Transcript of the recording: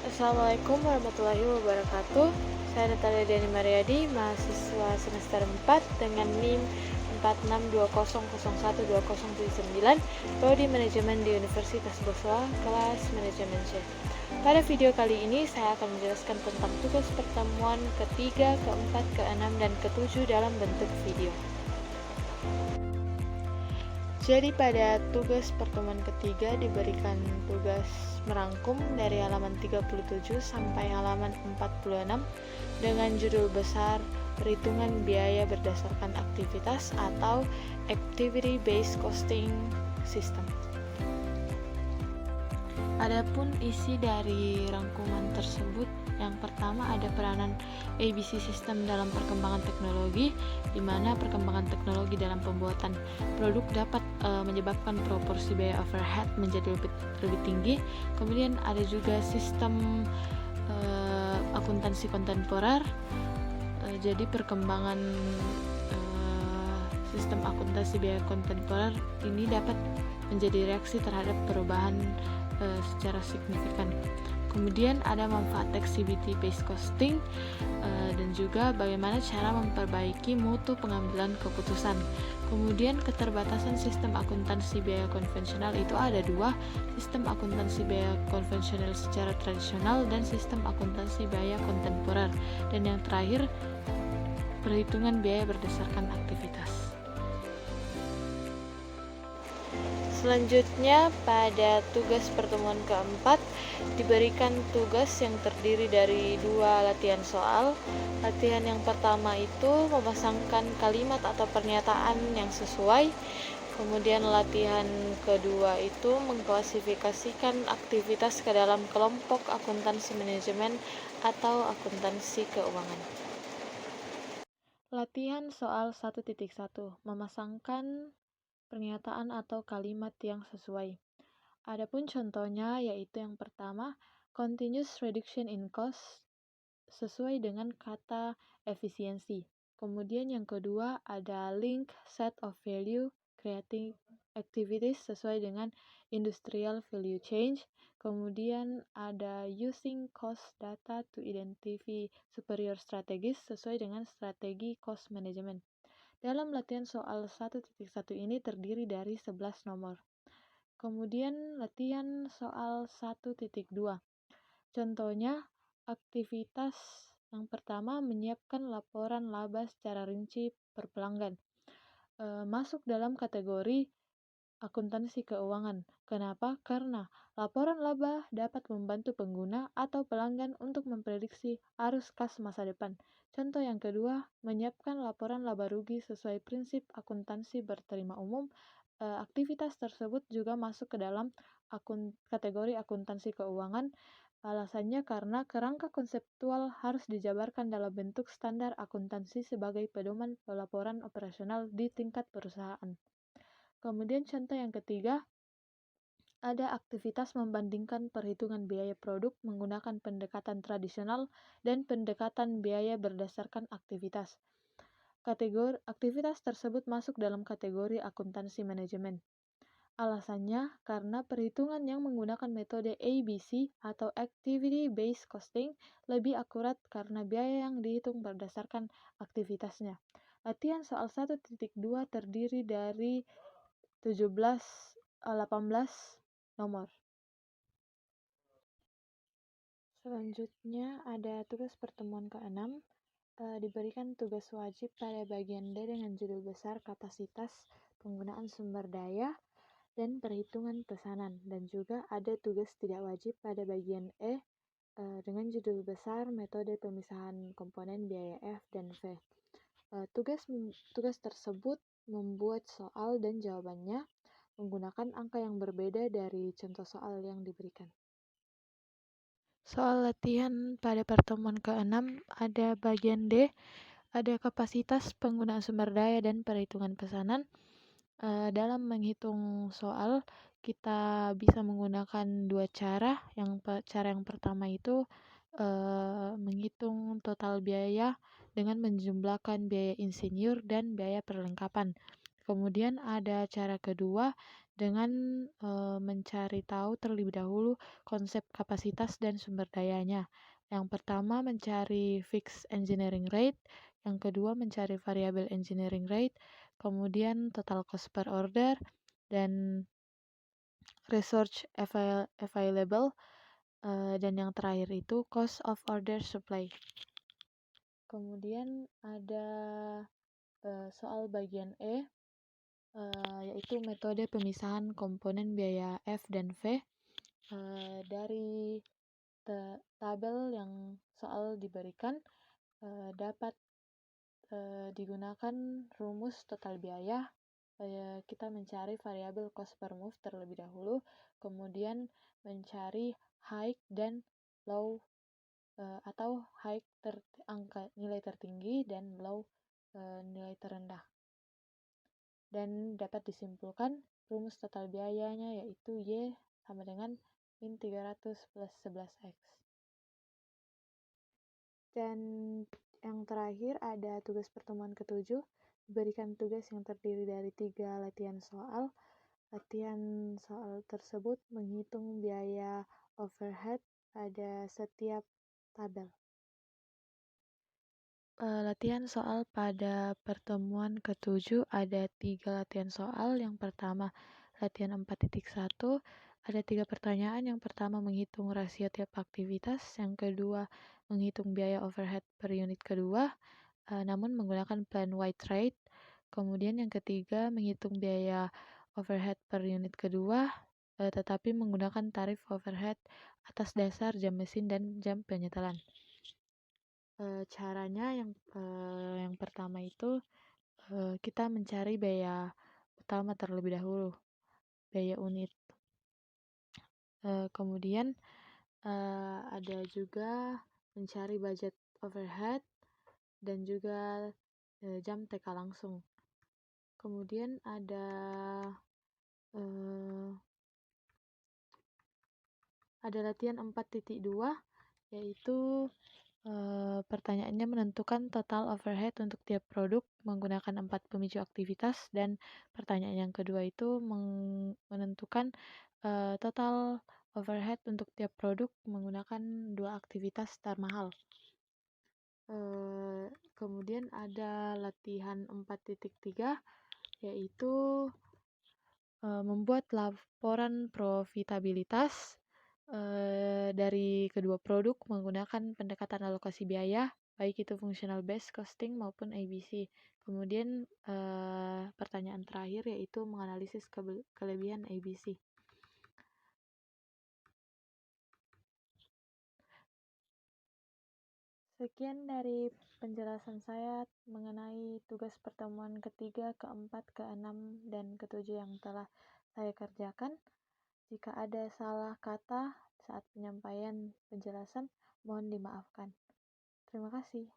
Assalamualaikum warahmatullahi wabarakatuh. Saya Natalia Dani Mariadi, mahasiswa semester 4 dengan NIM 4620012079, Prodi Manajemen di Universitas Boswa, kelas Manajemen C. Pada video kali ini saya akan menjelaskan tentang tugas pertemuan ketiga, keempat, keenam, dan ketujuh dalam bentuk video. Jadi pada tugas pertemuan ketiga diberikan tugas merangkum dari halaman 37 sampai halaman 46 dengan judul besar Perhitungan Biaya Berdasarkan Aktivitas atau Activity Based Costing System. Adapun isi dari rangkuman tersebut, yang pertama ada peranan ABC System dalam perkembangan teknologi, di mana perkembangan teknologi dalam pembuatan produk dapat menyebabkan proporsi biaya overhead menjadi lebih tinggi. Kemudian ada juga sistem akuntansi kontemporer. Jadi perkembangan sistem akuntansi biaya kontemporer ini dapat menjadi reaksi terhadap perubahan secara signifikan. Kemudian ada manfaat activity based costing dan juga bagaimana cara memperbaiki mutu pengambilan keputusan. Kemudian keterbatasan sistem akuntansi biaya konvensional itu ada dua, sistem akuntansi biaya konvensional secara tradisional dan sistem akuntansi biaya kontemporer. Dan yang terakhir, perhitungan biaya berdasarkan aktivitas. Selanjutnya pada tugas pertemuan keempat diberikan tugas yang terdiri dari dua latihan soal. Latihan yang pertama itu memasangkan kalimat atau pernyataan yang sesuai. Kemudian latihan kedua itu mengklasifikasikan aktivitas ke dalam kelompok akuntansi manajemen atau akuntansi keuangan. Latihan soal 1.1 memasangkan pernyataan atau kalimat yang sesuai. Adapun contohnya yaitu yang pertama, continuous reduction in cost sesuai dengan kata efisiensi. Kemudian yang kedua ada link set of value creating activities sesuai dengan industrial value change. Kemudian ada using cost data to identify superior strategies sesuai dengan strategi cost management. Dalam latihan soal 1.1 ini terdiri dari 11 nomor. Kemudian latihan soal 1.2. Contohnya, aktivitas yang pertama menyiapkan laporan laba secara rinci per pelanggan. Masuk dalam kategori akuntansi keuangan. Kenapa? Karena laporan laba dapat membantu pengguna atau pelanggan untuk memprediksi arus kas masa depan. Contoh yang kedua, menyiapkan laporan laba rugi sesuai prinsip akuntansi berterima umum. Aktivitas tersebut juga masuk ke dalam kategori akuntansi keuangan. Alasannya karena kerangka konseptual harus dijabarkan dalam bentuk standar akuntansi sebagai pedoman pelaporan operasional di tingkat perusahaan. Kemudian contoh yang ketiga, ada aktivitas membandingkan perhitungan biaya produk menggunakan pendekatan tradisional dan pendekatan biaya berdasarkan aktivitas. Aktivitas tersebut masuk dalam kategori akuntansi manajemen. Alasannya karena perhitungan yang menggunakan metode ABC atau Activity Based Costing lebih akurat karena biaya yang dihitung berdasarkan aktivitasnya. Latihan soal 1.2 terdiri dari 18 nomor. Selanjutnya ada tugas pertemuan ke-6. Diberikan tugas wajib pada bagian D dengan judul besar kapasitas penggunaan sumber daya dan perhitungan pesanan, dan juga ada tugas tidak wajib pada bagian E dengan judul besar metode pemisahan komponen biaya F dan V. Tugas tersebut membuat soal dan jawabannya menggunakan angka yang berbeda dari contoh soal yang diberikan. Soal latihan pada pertemuan ke-6 ada bagian D, ada kapasitas penggunaan sumber daya dan perhitungan pesanan. Dalam menghitung soal, kita bisa menggunakan dua cara. Cara yang pertama itu menghitung total biaya dengan menjumlahkan biaya insinyur dan biaya perlengkapan. Kemudian ada cara kedua, dengan mencari tahu terlebih dahulu konsep kapasitas dan sumber dayanya. Yang pertama mencari fixed engineering rate, yang kedua mencari variable engineering rate, kemudian total cost per order, dan research available, dan yang terakhir itu cost of order supply. Kemudian ada soal bagian E, yaitu metode pemisahan komponen biaya F dan V. Dari tabel yang soal diberikan, dapat digunakan rumus total biaya. Kita mencari variabel cost per move terlebih dahulu, kemudian mencari high dan low, atau high angka nilai tertinggi dan low nilai terendah. Dan dapat disimpulkan rumus total biayanya yaitu Y sama dengan min 300 plus 11X. Dan yang terakhir ada tugas pertemuan ke-7. Diberikan tugas yang terdiri dari 3 latihan soal. Latihan soal tersebut menghitung biaya overhead pada setiap tabel. Latihan soal pada pertemuan ke-7 ada 3 latihan soal. Yang pertama, latihan 4.1, ada 3 pertanyaan. Yang pertama, menghitung rasio tiap aktivitas. Yang kedua, menghitung biaya overhead per unit kedua, namun menggunakan plan white rate. Kemudian yang ketiga, menghitung biaya overhead per unit kedua, tetapi menggunakan tarif overhead atas dasar jam mesin dan jam penyetelan. Caranya yang pertama itu kita mencari biaya utama terlebih dahulu, biaya unit. Kemudian ada juga mencari budget overhead dan juga jam TK langsung. Kemudian ada latihan 4.2, yaitu pertanyaannya menentukan total overhead untuk tiap produk menggunakan 4 pemicu aktivitas, dan pertanyaan yang kedua itu menentukan total overhead untuk tiap produk menggunakan 2 aktivitas termahal. Kemudian ada latihan 4.3, yaitu membuat laporan profitabilitas dari kedua produk menggunakan pendekatan alokasi biaya, baik itu functional based costing maupun ABC. Kemudian pertanyaan terakhir yaitu menganalisis kelebihan ABC. Sekian dari penjelasan saya mengenai tugas pertemuan ketiga, keempat, keenam, dan ketujuh yang telah saya kerjakan. Jika ada salah kata saat penyampaian penjelasan, mohon dimaafkan. Terima kasih.